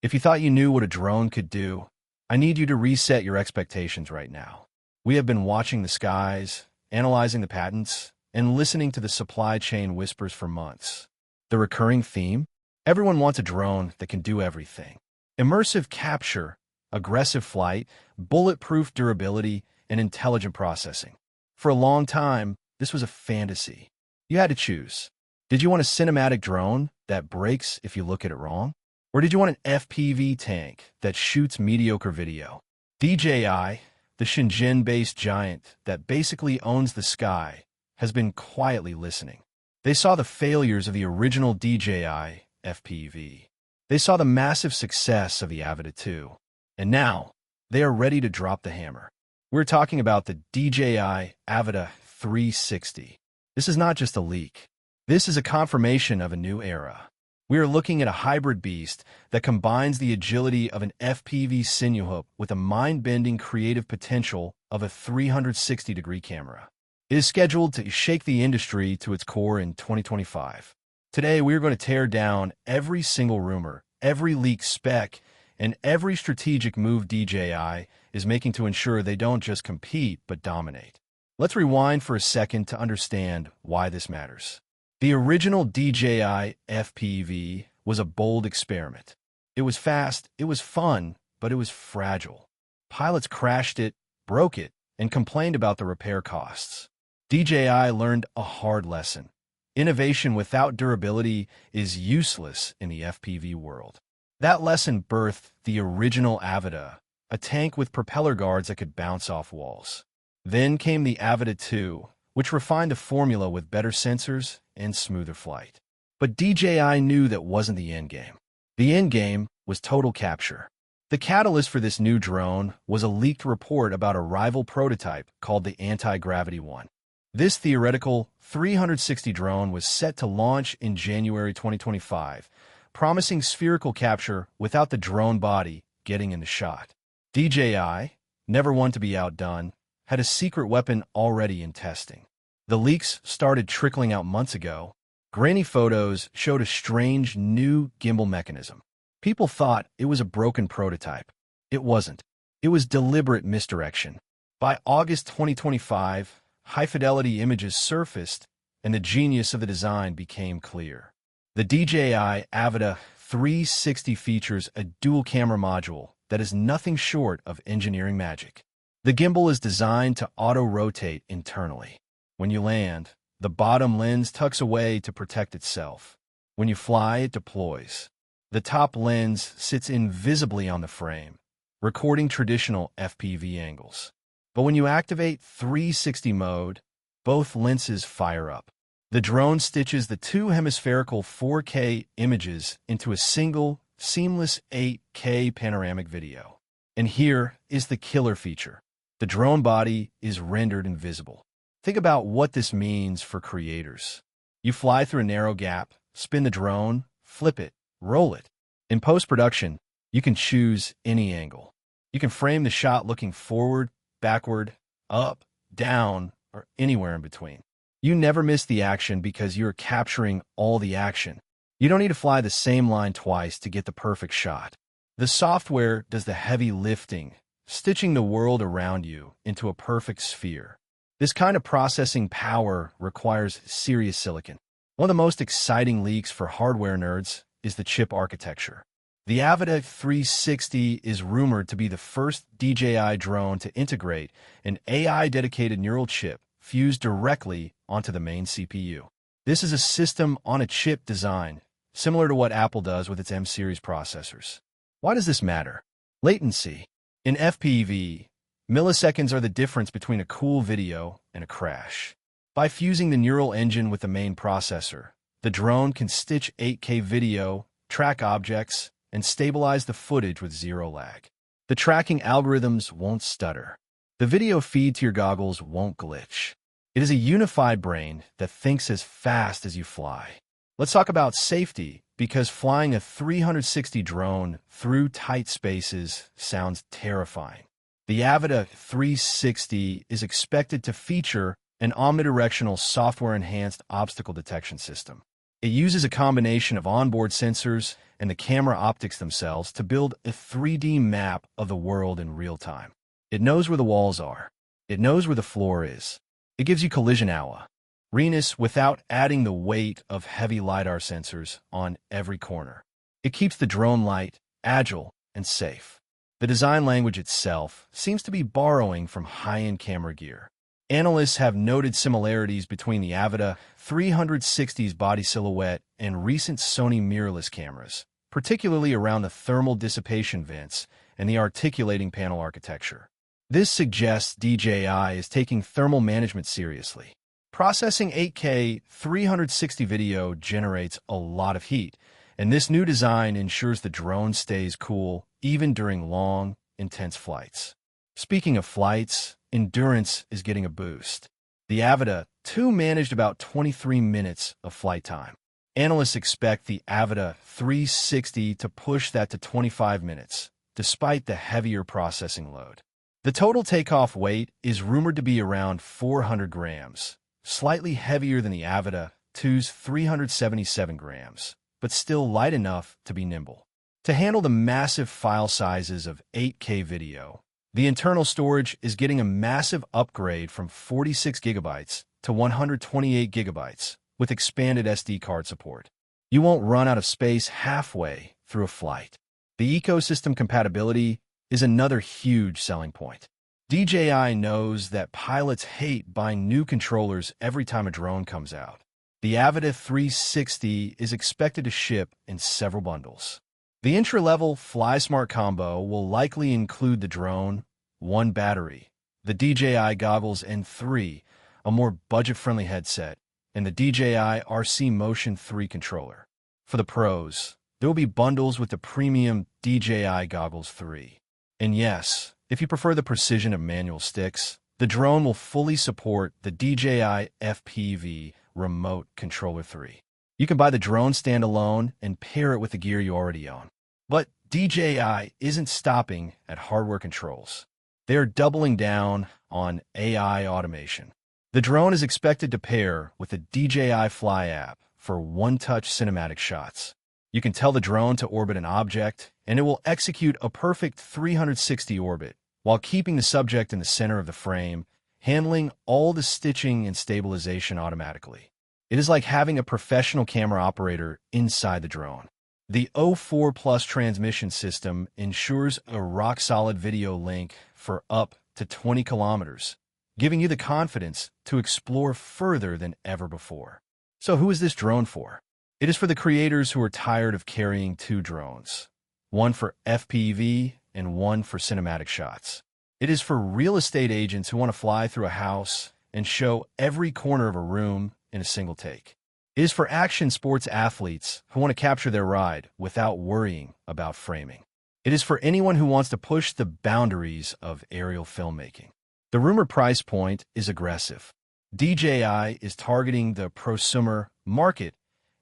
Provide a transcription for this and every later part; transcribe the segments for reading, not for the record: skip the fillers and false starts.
If you thought you knew what a drone could do, I need you to reset your expectations right now. We have been watching the skies, analyzing the patents, and listening to the supply chain whispers for months. The recurring theme? Everyone wants a drone that can do everything. Immersive capture, aggressive flight, bulletproof durability, and intelligent processing. For a long time, this was a fantasy. You had to choose. Did you want a cinematic drone that breaks if you look at it wrong? Or did you want an FPV tank that shoots mediocre video? DJI, the Shenzhen-based giant that basically owns the sky, has been quietly listening. They saw the failures of the original DJI FPV. They saw the massive success of the Avata 2. And now, they are ready to drop the hammer. We're talking about the DJI Avata 360. This is not just a leak. This is a confirmation of a new era. We are looking at a hybrid beast that combines the agility of an FPV sinuhook with a mind-bending creative potential of a 360-degree camera. It is scheduled to shake the industry to its core in 2025. Today, we are going to tear down every single rumor, every leaked spec, and every strategic move DJI is making to ensure they don't just compete, but dominate. Let's rewind for a second to understand why this matters. The original DJI FPV was a bold experiment. It was fast, it was fun, but it was fragile. Pilots crashed it, broke it, and complained about the repair costs. DJI learned a hard lesson. Innovation without durability is useless in the FPV world. That lesson birthed the original Avata, a tank with propeller guards that could bounce off walls. Then came the Avata 2, which refined the formula with better sensors and smoother flight. But DJI knew that wasn't the endgame. The endgame was total capture. The catalyst for this new drone was a leaked report about a rival prototype called the Anti-Gravity 1. This theoretical 360 drone was set to launch in January 2025, promising spherical capture without the drone body getting in the shot. DJI, never one to be outdone, had a secret weapon already in testing. The leaks started trickling out months ago. Grainy photos showed a strange new gimbal mechanism. People thought it was a broken prototype. It wasn't. It was deliberate misdirection. By August 2025, high-fidelity images surfaced, and the genius of the design became clear. The DJI Avata 360 features a dual-camera module that is nothing short of engineering magic. The gimbal is designed to auto-rotate internally. When you land, the bottom lens tucks away to protect itself. When you fly, it deploys. The top lens sits invisibly on the frame, recording traditional FPV angles. But when you activate 360 mode, both lenses fire up. The drone stitches the two hemispherical 4K images into a single, seamless 8K panoramic video. And here is the killer feature. The drone body is rendered invisible. Think about what this means for creators. You fly through a narrow gap, spin the drone, flip it, roll it. In post-production, you can choose any angle. You can frame the shot looking forward, backward, up, down, or anywhere in between. You never miss the action because you're capturing all the action. You don't need to fly the same line twice to get the perfect shot. The software does the heavy lifting, stitching the world around you into a perfect sphere. This kind of processing power requires serious silicon. One of the most exciting leaks for hardware nerds is the chip architecture. The Avata 360 is rumored to be the first DJI drone to integrate an AI-dedicated neural chip fused directly onto the main CPU. This is a system-on-a-chip design, similar to what Apple does with its M-series processors. Why does this matter? Latency. In FPV, milliseconds are the difference between a cool video and a crash. By fusing the neural engine with the main processor, the drone can stitch 8K video, track objects, and stabilize the footage with zero lag. The tracking algorithms won't stutter. The video feed to your goggles won't glitch. It is a unified brain that thinks as fast as you fly. Let's talk about safety, because flying a 360 drone through tight spaces sounds terrifying. The Avata 360 is expected to feature an omnidirectional software-enhanced obstacle detection system. It uses a combination of onboard sensors and the camera optics themselves to build a 3D map of the world in real time. It knows where the walls are. It knows where the floor is. It gives you collision awareness without adding the weight of heavy LiDAR sensors on every corner. It keeps the drone light, agile, and safe. The design language itself seems to be borrowing from high-end camera gear. Analysts have noted similarities between the Avata 360's body silhouette and recent Sony mirrorless cameras, particularly around the thermal dissipation vents and the articulating panel architecture. This suggests DJI is taking thermal management seriously. Processing 8K 360 video generates a lot of heat, and this new design ensures the drone stays cool even during long, intense flights. Speaking of flights, endurance is getting a boost. The Avata 2 managed about 23 minutes of flight time. Analysts expect the Avata 360 to push that to 25 minutes, despite the heavier processing load. The total takeoff weight is rumored to be around 400 grams, slightly heavier than the Avata 2's 377 grams, but still light enough to be nimble. To handle the massive file sizes of 8K video, the internal storage is getting a massive upgrade from 46 gigabytes to 128 gigabytes with expanded SD card support. You won't run out of space halfway through a flight. The ecosystem compatibility is another huge selling point. DJI knows that pilots hate buying new controllers every time a drone comes out. The Avata 360 is expected to ship in several bundles. The entry-level FlySmart combo will likely include the drone, one battery, the DJI goggles, and 3, a more budget-friendly headset, and the DJI RC Motion 3 controller. For the pros, there will be bundles with the premium DJI Goggles 3. And yes, if you prefer the precision of manual sticks, the drone will fully support the DJI FPV Remote Controller 3. You can buy the drone standalone and pair it with the gear you already own. But DJI isn't stopping at hardware controls. They are doubling down on AI automation. The drone is expected to pair with the DJI Fly app for one-touch cinematic shots. You can tell the drone to orbit an object, and it will execute a perfect 360 orbit while keeping the subject in the center of the frame, handling all the stitching and stabilization automatically. It is like having a professional camera operator inside the drone. The O4 Plus transmission system ensures a rock-solid video link for up to 20 kilometers, giving you the confidence to explore further than ever before. So who is this drone for? It is for the creators who are tired of carrying two drones, one for FPV and one for cinematic shots. It is for real estate agents who want to fly through a house and show every corner of a room in a single take. It is for action sports athletes who want to capture their ride without worrying about framing. It is for anyone who wants to push the boundaries of aerial filmmaking. The rumored price point is aggressive. DJI is targeting the prosumer market,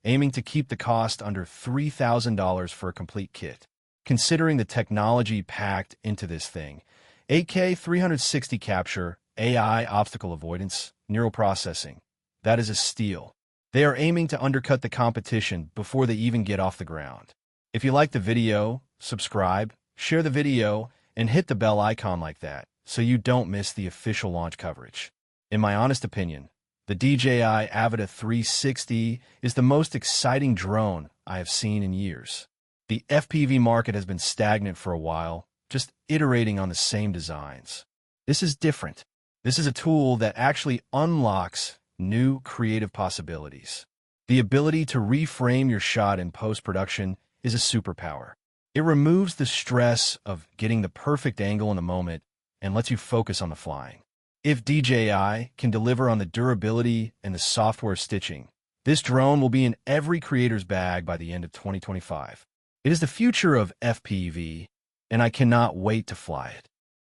aiming to keep the cost under $3,000 for a complete kit. Considering the technology packed into this thing, 8K 360 capture, AI obstacle avoidance, neural processing, that is a steal. They are aiming to undercut the competition before they even get off the ground. If you like the video, subscribe, share the video, and hit the bell icon like that so you don't miss the official launch coverage. In my honest opinion, the DJI Avata 360 is the most exciting drone I have seen in years. The FPV market has been stagnant for a while, just iterating on the same designs. This is different. This is a tool that actually unlocks new creative possibilities. The ability to reframe your shot in post-production is a superpower. It removes the stress of getting the perfect angle in the moment and lets you focus on the flying. If DJI can deliver on the durability and the software stitching, this drone will be in every creator's bag by the end of 2025. It is the future of FPV, and I cannot wait to fly it.